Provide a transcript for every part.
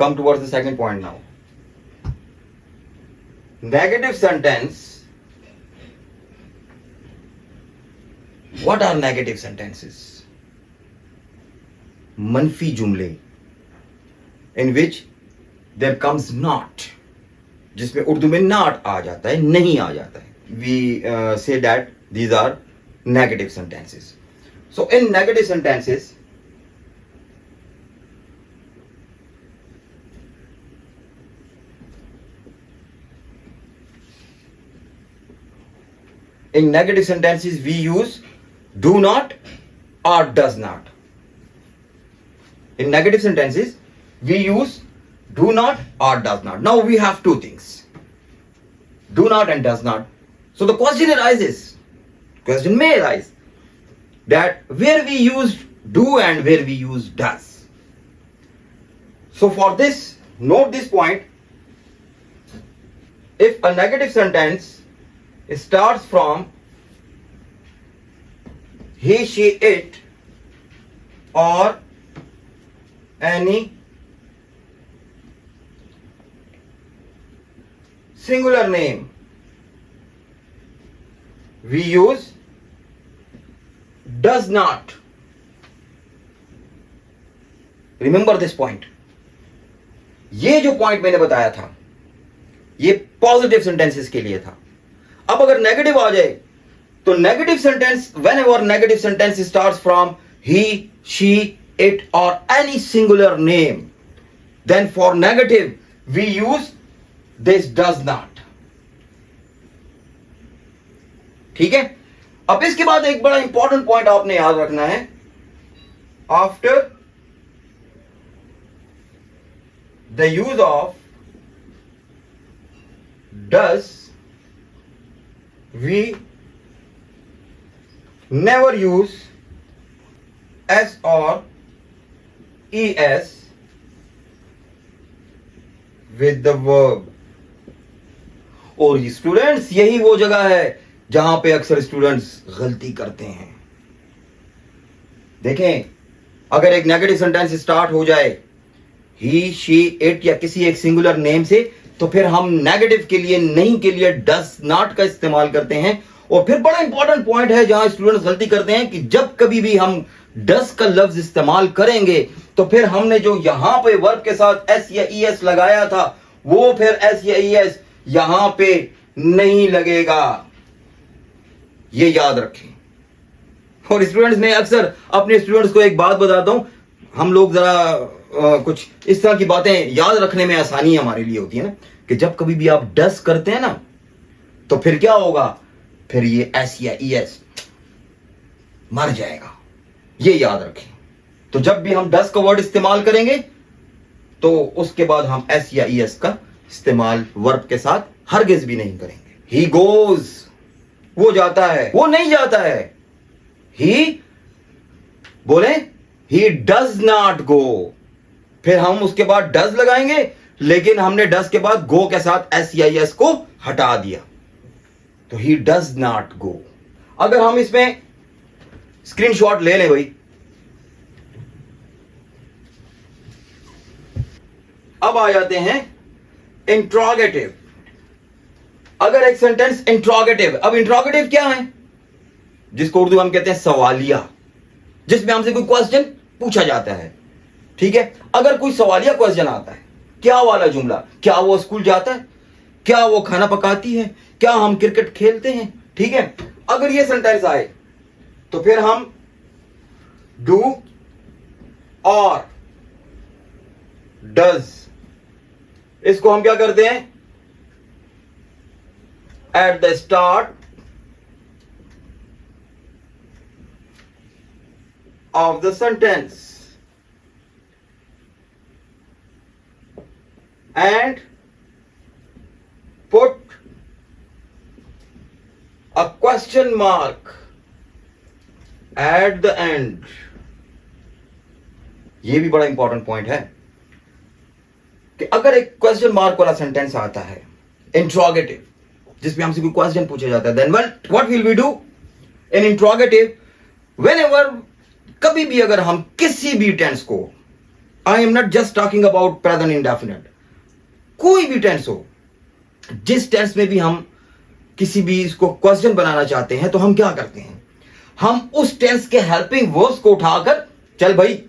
come towards the second point now. Negative sentence. What are negative sentences? मनफी जुमले in which there comes not, जिसमें उर्दू में not आ जाता है, नहीं आ जाता है. We say that these are negative sentences. So in negative sentences, we use do not or does not. In negative sentences, we use do not or does not. Now we have two things, do not and does not. So the question may arise that where we use do and where we use does. So for this, note this point. If a negative sentence starts from he, she, it or any singular name, we use does not. Remember this point. ये जो point मैंने बताया था ये positive sentences के लिए था. अब अगर नेगेटिव आ जाए तो negative sentence, whenever negative sentence starts from he, she, it or any singular name, then for negative we use this does not. ठीक है. अब इसके बाद एक बड़ा इंपॉर्टेंट पॉइंट आपने याद रखना है. After the use of does, we never use s or es with the verb. और स्टूडेंट्स यही वो जगह है जहां पे अक्सर स्टूडेंट्स गलती करते हैं. देखें, अगर एक नेगेटिव सेंटेंस स्टार्ट हो जाए ही, शी, इट या किसी एक सिंगुलर नेम से, तो फिर हम नेगेटिव के लिए, नहीं के लिए डस नॉट का इस्तेमाल करते हैं. और फिर बड़ा इंपॉर्टेंट पॉइंट है जहां स्टूडेंट्स गलती करते हैं कि जब कभी भी हम डस का लफ्ज इस्तेमाल करेंगे तो फिर हमने जो यहां पे वर्ब के साथ एस या ई एस लगाया था वो फिर एस या ई एस यहां पे नहीं लगेगा. ये याद रखें. और स्टूडेंट्स, मैं अक्सर अपने स्टूडेंट्स को एक बात बताता हूं, हम लोग जरा कुछ इस तरह की बातें याद रखने में आसानी हमारे लिए होती है ना, कि जब कभी भी आप डस करते हैं ना तो फिर क्या होगा, फिर ये एस या ई एस मर जाएगा. ये याद रखें. तो जब भी हम डस का वर्ड इस्तेमाल करेंगे तो उसके बाद हम एस या ई एस का इस्तेमाल वर्ब के साथ हरगिज भी नहीं करेंगे. ही गोज, वो जाता है, वो नहीं जाता है. ही बोले ही डज नॉट गो, फिर हम उसके बाद डज लगाएंगे, लेकिन हमने डज के बाद गो के साथ एस या एस को हटा दिया, तो ही डज नॉट गो. अगर हम इसमें स्क्रीनशॉट ले लें भाई, अब आ जाते हैं इंट्रोगेटिव. अगर एक सेंटेंस इंट्रोगेटिव, अब इंट्रोगेटिव क्या है, जिसको उर्दू हम कहते हैं सवालिया, जिसमें हमसे कोई क्वेश्चन पूछा जाता है. ठीक है. अगर कोई सवालिया क्वेश्चन आता है, क्या वाला जुमला, क्या वो स्कूल जाता है, क्या वो खाना पकाती है, क्या हम क्रिकेट खेलते हैं. ठीक है. अगर ये सेंटेंस आए तो फिर हम डू और डज, इसको हम क्या करते हैं, at the start of the sentence and put a question mark at the end. ये भी बड़ा इंपॉर्टेंट पॉइंट है कि अगर एक क्वेश्चन मार्क वाला सेंटेंस आता है इंट्रोगेटिव, जिसमें हमसे कोई क्वेश्चन पूछा जाता है, then what will we do in interrogative, whenever, कभी भी अगर हम किसी भी टेंस को I am not just talking about present indefinite, कोई भी टेंस हो, जिस टेंस में भी हम किसी भी इसको क्वेश्चन बनाना चाहते हैं तो हम क्या करते हैं, हम उस टेंस के हेल्पिंग वर्ब्स को उठाकर चल भाई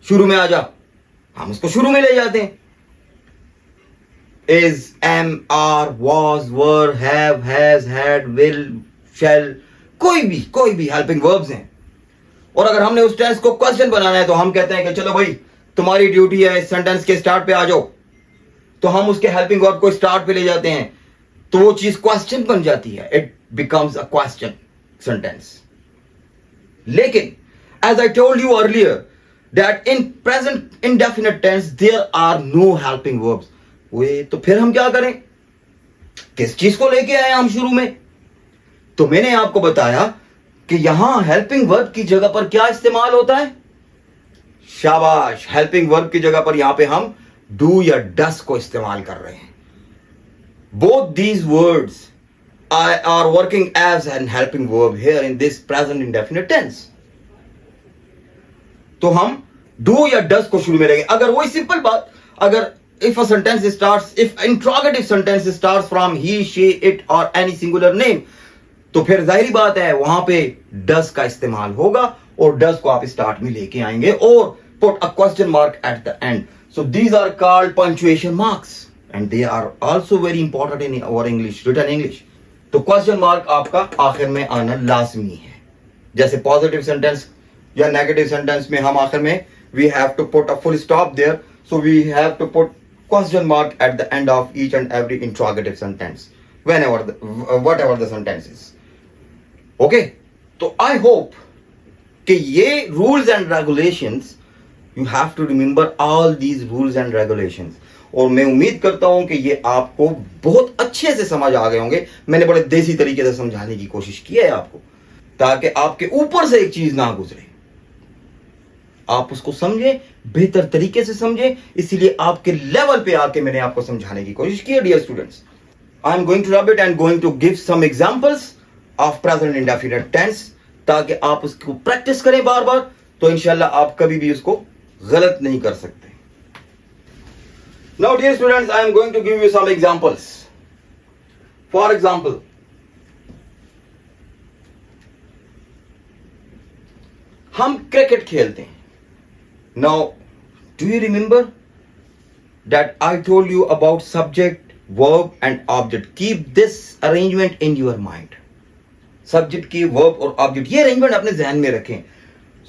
शुरू में आ जा, हम उसको शुरू में ले जाते हैं. Is, am, are, was, were, have, has, had, will, shall, कोई भी हेल्पिंग वर्ब्स हैं. और अगर हमने उस टेंस को क्वेश्चन बनाना है तो हम कहते हैं कि चलो भाई तुम्हारी ड्यूटी है इस सेंटेंस के स्टार्ट पे आ जाओ, तो हम उसके हेल्पिंग वर्ब को स्टार्ट पे ले जाते हैं, तो वो चीज क्वेश्चन बन जाती है. It becomes a question sentence. लेकिन as I told you earlier that in present indefinite tense there are no helping verbs. वे तो फिर हम क्या करें, किस चीज को लेके आए हम शुरू में? तो मैंने आपको बताया कि यहां हेल्पिंग वर्ब की जगह पर क्या इस्तेमाल होता है. शाबाश, हेल्पिंग वर्ब की जगह पर यहां पे हम डू या डस को इस्तेमाल कर रहे हैं. Both these words are working as an helping verb here in this present indefinite tense. तो हम do या does को शुरू में लेंगे. अगर वही सिंपल बात, अगर if a sentence starts, if interrogative sentence starts from he, she, it or any singular name, तो फिर जाहिर बात है वहां पे does का इस्तेमाल होगा और does को आप स्टार्ट में लेके आएंगे और put a question mark at the end. So these are called punctuation marks and they are also very important in our English, written English. तो क्वेश्चन मार्क आपका आखिर में आना लाजमी है. जैसे पॉजिटिव सेंटेंस या नेगेटिव सेंटेंस में हम आखिर में we have to put a full stop there, so we have to put question mark at the end of each and every interrogative sentence whatever the sentence is. Okay, तो I hope कि ये rules and regulations, you have to remember all these rules and regulations. और मैं उम्मीद करता हूं कि ये आपको बहुत अच्छे से समझ आ गए होंगे. मैंने बड़े देसी तरीके से समझाने की कोशिश की है आपको, ताकि आपके ऊपर से एक चीज ना गुजरे, आप उसको समझें, बेहतर तरीके से समझें. इसीलिए आपके लेवल पे आके मैंने आपको समझाने की कोशिश की है. Dear students, I am going to rub it and going to give some examples of present indefinite tense, ताकि आप उसको प्रैक्टिस करें बार बार, तो इंशाल्लाह आप कभी भी उसको गलत नहीं कर सकते. Now dear students, I am going to give you some examples. For example, हम क्रिकेट खेलते हैं. Now, do you remember that I told you about subject, verb and object? Keep this arrangement in your mind. Subject की verb और object, ये arrangement अपने ज़हन में रखें.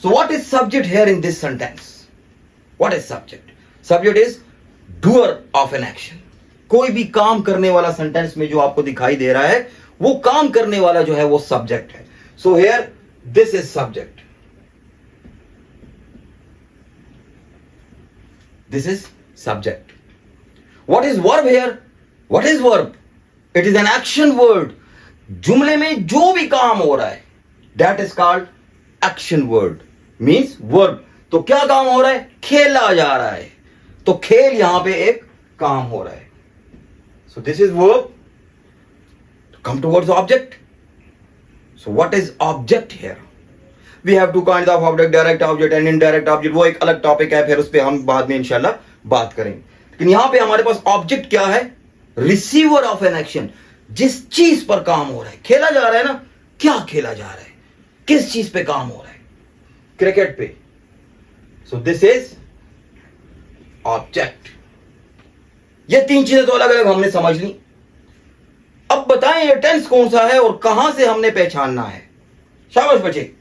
So what is subject here in this sentence? What is subject? Subject is doer of an action. कोई भी काम करने वाला सेंटेंस में जो आपको दिखाई दे रहा है वो काम करने वाला जो है वो सब्जेक्ट है. So here this is subject, this is subject. What is verb here? What is verb? It is an action word. जुमले में जो भी काम हो रहा है that is called action word, means verb. तो क्या काम हो रहा है? खेला जा रहा है, तो खेल यहां पे एक काम हो रहा है. So this is verb. Come towards object. So what is object here? We have two kind of object, direct object and indirect object. वो एक अलग टॉपिक है, फिर उस पर हम बाद में इंशाल्लाह बात करेंगे. लेकिन यहां पे हमारे पास ऑब्जेक्ट क्या है? Receiver of an action. जिस चीज पर काम हो रहा है, खेला जा रहा है ना, क्या खेला जा रहा है, किस चीज पे काम हो रहा है? क्रिकेट पे. सो दिस इज ऑब्जेक्ट. ये तीन चीजें तो अलग अलग हमने समझ ली. अब बताएं ये टेंस कौन सा है और कहां से हमने पहचानना है. शाबाश बच्चे.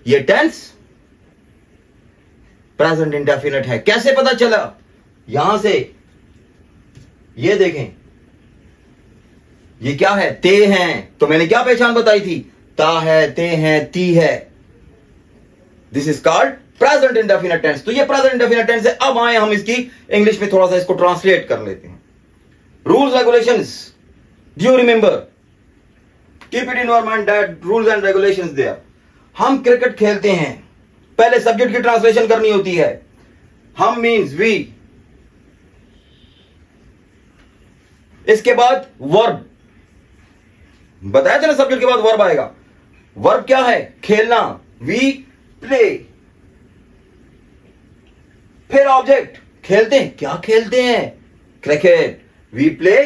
ये टेंस प्रेजेंट इंडेफिनिट है. कैसे पता चला? यहां से ये देखें, ये क्या है? ते हैं. तो मैंने क्या पहचान बताई थी? ता है, ते हैं, ती है. This is called present indefinite tense. तो ये प्रेजेंट इंडेफिनिट टेंस है. अब आए हम इसकी इंग्लिश में थोड़ा सा इसको ट्रांसलेट कर लेते हैं. Rules regulations, do you remember? Keep it in your mind that rules and regulations there. हम क्रिकेट खेलते हैं, पहले सब्जेक्ट की ट्रांसलेशन करनी होती है. हम मींस वी, इसके बाद वर्ब. बताया था ना सब्जेक्ट के बाद वर्ब आएगा. वर्ब क्या है? खेलना. We play. फिर ऑब्जेक्ट, खेलते हैं, क्या खेलते हैं? Cricket, we play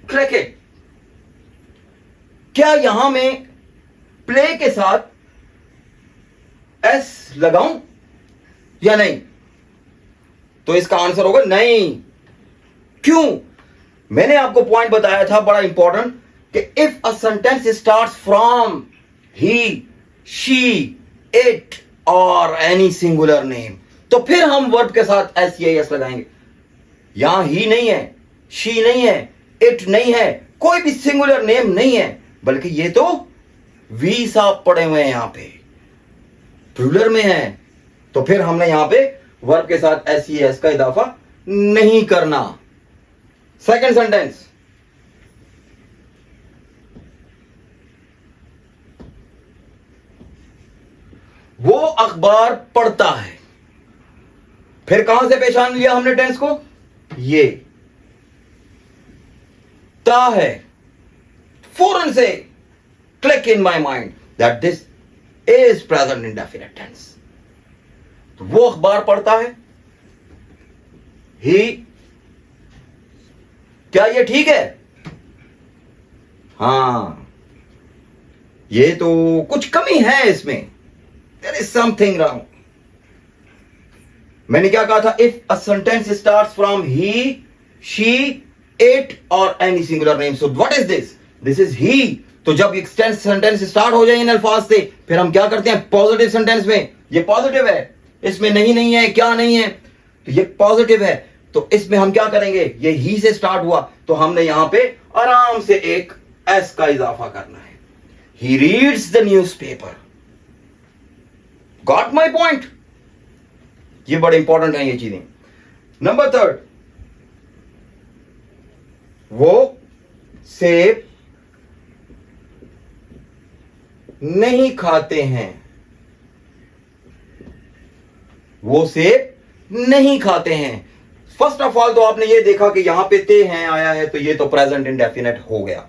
cricket. क्या यहां में प्ले के साथ एस लगाऊं या नहीं? तो इसका आंसर होगा नहीं। क्यों? मैंने आपको पॉइंट बताया था बड़ा इंपॉर्टेंट कि if a sentence starts from he, she, it और एनी सिंगुलर नेम, तो फिर हम वर्ब के साथ एस या एस लगाएंगे। यहां ही नहीं है, शी नहीं है, इट नहीं है, कोई भी सिंगुलर नेम नहीं है, बल्कि ये तो वी साहब पड़े हुए हैं, यहां पे प्लूरल में है। तो फिर हमने यहां पे वर्ब के साथ एस या एस का इजाफा नहीं करना। सेकंड सेंटेंस, वो अखबार पढ़ता है। फिर कहां से पहचान लिया हमने टेंस को? ये ता है, फौरन से click in my mind that this is present indefinite tense. तो वो अखबार पढ़ता है, ही, क्या ये ठीक है? हां, ये तो कुछ कमी है इसमें, देयर इज समथिंग रॉन्ग। मैंने क्या कहा था? If a sentence starts from he, she, it और any singular name, so what is this? This is he. तो जब सेंटेंस स्टार्ट हो जाए इन अल्फाज से, फिर हम क्या करते हैं? पॉजिटिव सेंटेंस में ये पॉजिटिव है, इसमें नहीं है, क्या नहीं है, तो ये पॉजिटिव है, तो इसमें हम क्या करेंगे? ये ही से स्टार्ट हुआ, तो हमने यहां पे आराम से एक एस का इजाफा करना है। He reads the news paper. Got my point? ये बड़े इंपॉर्टेंट है ये चीजें। नंबर थर्ड, वो सेब नहीं खाते हैं। वो सेब नहीं खाते हैं। फर्स्ट ऑफ ऑल तो आपने ये देखा कि यहां पे ते हैं आया है, तो ये तो प्रेजेंट इंडेफिनिट हो गया,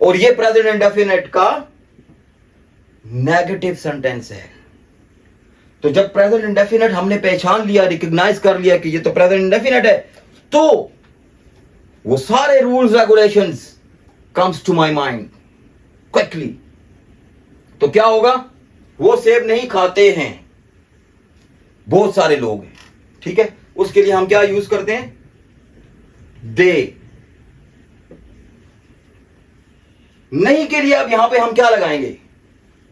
और ये प्रेजेंट इंडेफिनिट का नेगेटिव सेंटेंस है। तो जब प्रेजेंट इंडेफिनिट हमने पहचान लिया, रिकॉग्नाइज कर लिया कि ये तो प्रेजेंट इंडेफिनिट है, तो वो सारे rules regulations comes to my mind quickly. तो क्या होगा? वो सेब नहीं खाते हैं, बहुत सारे लोग हैं, ठीक है। उसके लिए हम क्या यूज करते हैं? दे। नहीं के लिए अब यहां पे हम क्या लगाएंगे?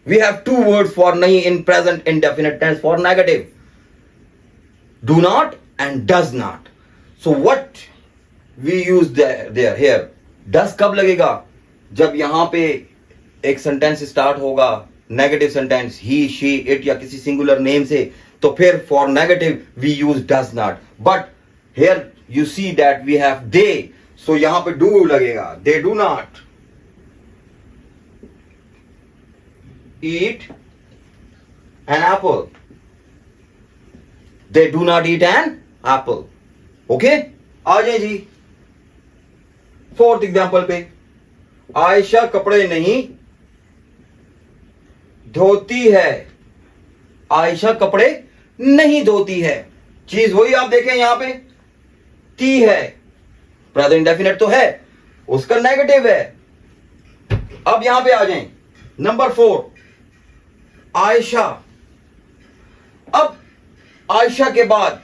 We have two words for नहीं in present indefinite tense for negative, do not and does not. So what we use there here? Does कब लगेगा? जब यहां पे एक सेंटेंस स्टार्ट होगा, negative sentence, he, she, it या किसी सिंगुलर नेम से, तो फिर for negative we use does not. But here you see that we have they, so यहां पे डू लगेगा। They do not eat an apple. They do not eat an apple. Okay? आ जाए जी fourth example पे। आयशा कपड़े नहीं धोती है। आयशा कपड़े नहीं धोती है। चीज वही आप देखें यहां पे, ती है, प्रेजेंट इंडेफिनिट तो है, उसका नेगेटिव है। अब यहां पे आ जाएं, नंबर 4, आयशा। अब आयशा के बाद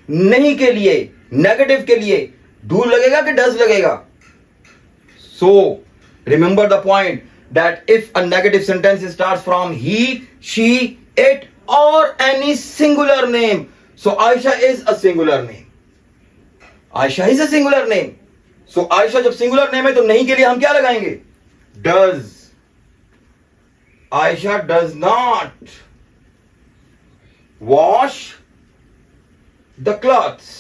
नहीं के लिए, नेगेटिव के लिए डू लगेगा कि डज लगेगा? So remember the point that if a negative sentence starts from he, she, it और any singular name, so Ayesha is a singular name. Ayesha is a singular name. So Ayesha जब सिंगुलर नेम है तो नहीं के लिए हम क्या लगाएंगे? Does. Aisha does not wash the clothes.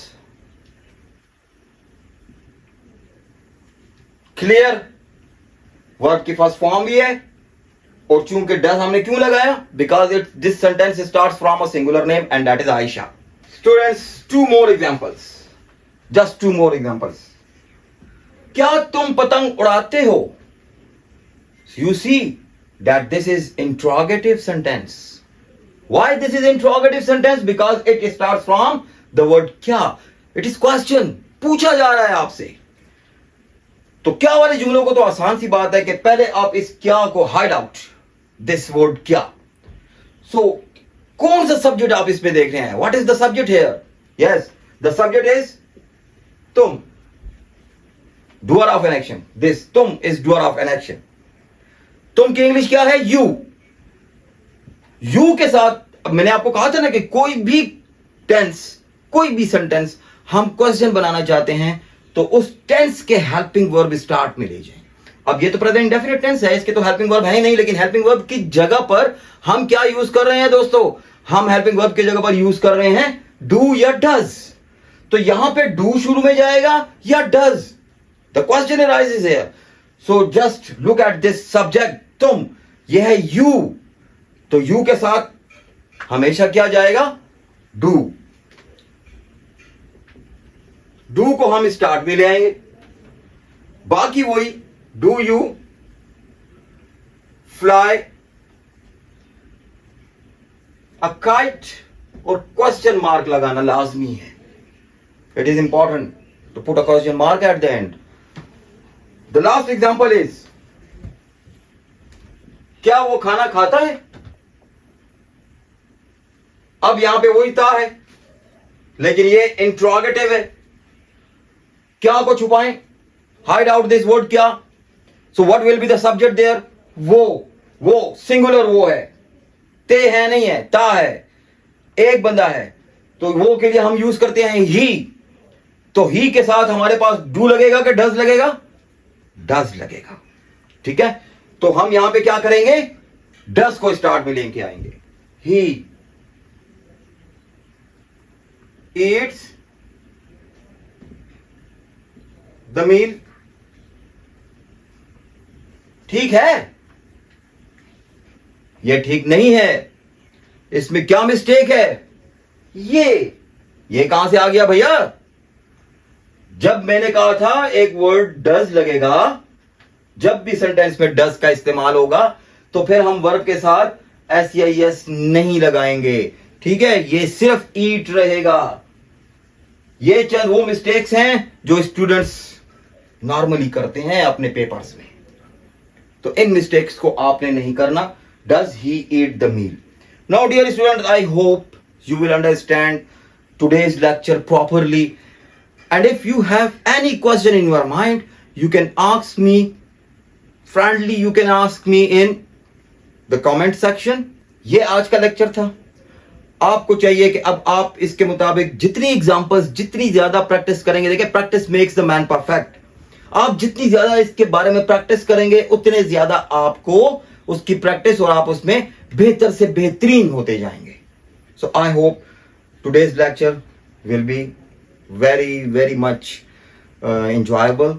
Clear? Verb की फर्स्ट फॉर्म भी है, और चूंकि डज हमने क्यों लगाया? Because it this sentence starts from a singular name and that is Ayesha. Students, 2 more examples, just 2 more examples. क्या तुम पतंग उड़ाते हो? You see, that this is interrogative sentence. Why this is interrogative sentence? Because it starts from the word क्या. It is question. पूछा जा रहा है आपसे. तो क्या वाले जुमलों को तो आसान सी बात है कि पहले आप इस क्या को हाइड आउट, दिस वर्ड क्या. सो कौन सा सब्जेक्ट आप इसमें देख रहे हैं? What is the subject here? Yes, the subject is तुम, doer of an action. This तुम is doer of an action. तुम की इंग्लिश क्या है? यू. यू के साथ मैंने आपको कहा था ना कि कोई भी टेंस, कोई भी सेंटेंस हम क्वेश्चन बनाना चाहते हैं तो उस टेंस के हेल्पिंग वर्ब स्टार्ट में ले जाएं. अब ये तो प्रेजेंट इंडेफिनिट टेंस है, इसके तो हेल्पिंग वर्ब है ही नहीं, लेकिन हेल्पिंग वर्ब की जगह पर हम क्या यूज कर रहे हैं दोस्तों? हम हेल्पिंग वर्ब की जगह पर यूज कर रहे हैं डू या डज. तो यहां पे डू शुरू में जाएगा या does? The question arises here. So just look at this subject तुम, यह है यू. तो यू के साथ हमेशा क्या जाएगा? डू. डू को हम स्टार्ट में ले आएंगे. बाकी वही do you fly a kite और क्वेश्चन मार्क लगाना लाजमी है. It is important to put a question mark at the end. The last example is क्या वो खाना खाता है? अब यहां पे वही था है, लेकिन ये इंट्रोगेटिव है. क्या को छुपाएं? हाइड आउट दिस वर्ड क्या. So what will be the subject there? वो सिंगुलर वो है, ते है नहीं है, ता है, एक बंदा है. तो वो के लिए हम यूज करते हैं ही. तो ही के साथ हमारे पास डू लगेगा कि डज लगेगा? डज लगेगा. ठीक है, तो हम यहां पे क्या करेंगे? डज को स्टार्ट में लेके आएंगे. He eats the meal. ठीक है? यह ठीक नहीं है. इसमें क्या मिस्टेक है? ये कहां से आ गया भैया? जब मैंने कहा था एक वर्ड डज लगेगा, जब भी सेंटेंस में डज का इस्तेमाल होगा तो फिर हम वर्ब के साथ SEIS नहीं लगाएंगे. ठीक है, ये सिर्फ ईट रहेगा. ये चंद वो मिस्टेक्स हैं जो स्टूडेंट्स नॉर्मली करते हैं अपने पेपर्स में. तो इन मिस्टेक्स को आपने नहीं करना. Does he eat the meal? Now dear student, I hope you will understand today's lecture properly, and if you have any question in your mind, you can ask me friendly, you can ask me in the comment section. ये आज का lecture था. आपको चाहिए कि अब आप इसके मुताबिक जितनी एग्जांपल्स, जितनी ज्यादा प्रैक्टिस करेंगे, देखिए practice makes the man perfect. आप जितनी ज्यादा इसके बारे में प्रैक्टिस करेंगे उतने ज्यादा आपको उसकी प्रैक्टिस और आप उसमें बेहतर से बेहतरीन होते जाएंगे. So I hope today's lecture will be very, very much enjoyable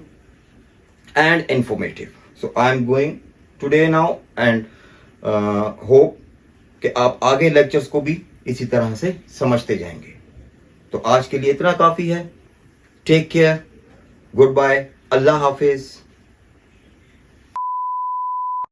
and informative. So I am going today now and hope कि आप आगे lectures को भी इसी तरह से समझते जाएंगे. तो आज के लिए इतना काफी है. Take care. Goodbye. अल्लाह हाफिज.